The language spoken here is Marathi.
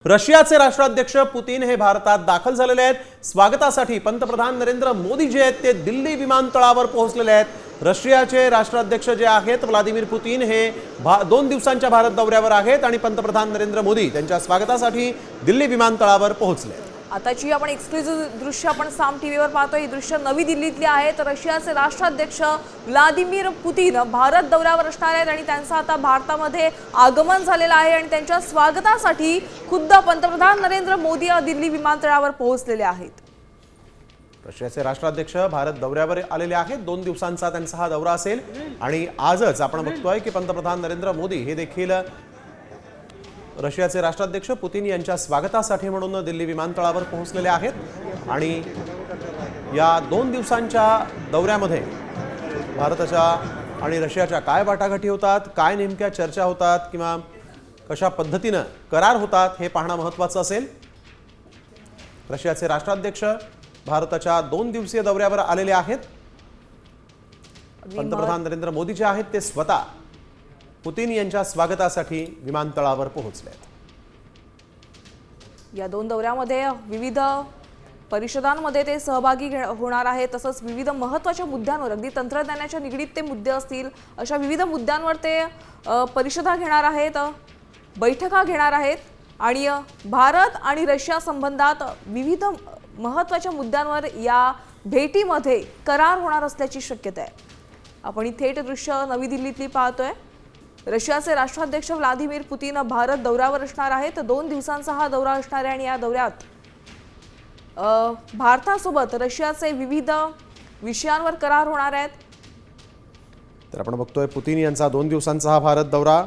रशियाचे राष्ट्राध्यक्ष पुतीन हे भारतात दाखल झालेले आहेत। स्वागतासाठी पंतप्रधान नरेंद्र मोदी जे आहेत ते दिल्ली विमानतळावर पोहोचलेले आहेत। रशियाचे राष्ट्राध्यक्ष जे आहेत व्लादिमीर पुतीन हे 2 दिवसांच्या भारत दौऱ्यावर आहेत आणि पंतप्रधान नरेंद्र मोदी त्यांच्या स्वागतासाठी दिल्ली विमानतळावर पोहोचले आहेत। आताची आपण एक्सक्लुझिव्ह दृश्य आपण साम टीव्हीवर पाहतोय। ही दृश्य नवी दिल्लीतली आहेत। रशियाचे राष्ट्राध्यक्ष व्लादिमीर पुतीन भारत दौऱ्यावर असणार आहेत आणि त्यांचं आता भारतामध्ये आगमन झालेलं आहे आणि त्यांच्या स्वागतासाठी खुद्द पंतप्रधान नरेंद्र मोदी दिल्ली विमानतळावर पोहोचलेले आहेत। रशियाचे राष्ट्राध्यक्ष भारत दौऱ्यावर आलेले आहेत। 2 दिवसांचा त्यांचा हा दौरा असेल आणि आजच आपण बघतोय की पंतप्रधान नरेंद्र मोदी हे देखील रशियाचे राष्ट्राध्यक्ष पुतीन यांच्या स्वागतासाठी म्हणून दिल्ली विमानतळावर पोहोचलेले आहेत आणि या 2 दिवसांच्या दौऱ्यामध्ये भारताच्या आणि रशियाच्या काय वाटाघाटी होतात, काय नेमक्या चर्चा होतात किंवा कशा पद्धतीने करार होतात हे पाहणं महत्त्वाचं असेल। रशियाचे राष्ट्राध्यक्ष भारताच्या 2 दिवसीय दौऱ्यावर आलेले आहेत। पंतप्रधान नरेंद्र मोदी जे आहेत ते स्वतः पुतीन यांच्या स्वागतासाठी विमानतळावर पोहोचले आहेत। या 2 दौऱ्यामध्ये विविध परिषदांमध्ये ते सहभागी होणार आहेत। तसंच विविध महत्त्वाच्या मुद्द्यांवर अगदी तंत्रज्ञानाच्या निगडीत ते मुद्दे असतील अशा विविध मुद्द्यांवर ते परिषदा घेणार आहेत, बैठका घेणार आहेत आणि भारत आणि रशिया संबंधात विविध महत्त्वाच्या मुद्द्यांवर या भेटीमध्ये करार होणार असल्याची शक्यता आहे। आपण ही थेट दृश्य नवी दिल्लीतली पाहतोय। रशियाचे राष्ट्राध्यक्ष व्लादिमीर पुतीन भारत दौऱ्यावर असणार आहेत। 2 दिवसांचा हा दौरा असणार आहे आणि या दौऱ्यात भारतासोबत रशियाचे विविध विषयांवर करार होणार आहेत। तर आपण बघतोय पुतीन यांचा 2 दिवसांचा हा भारत दौरा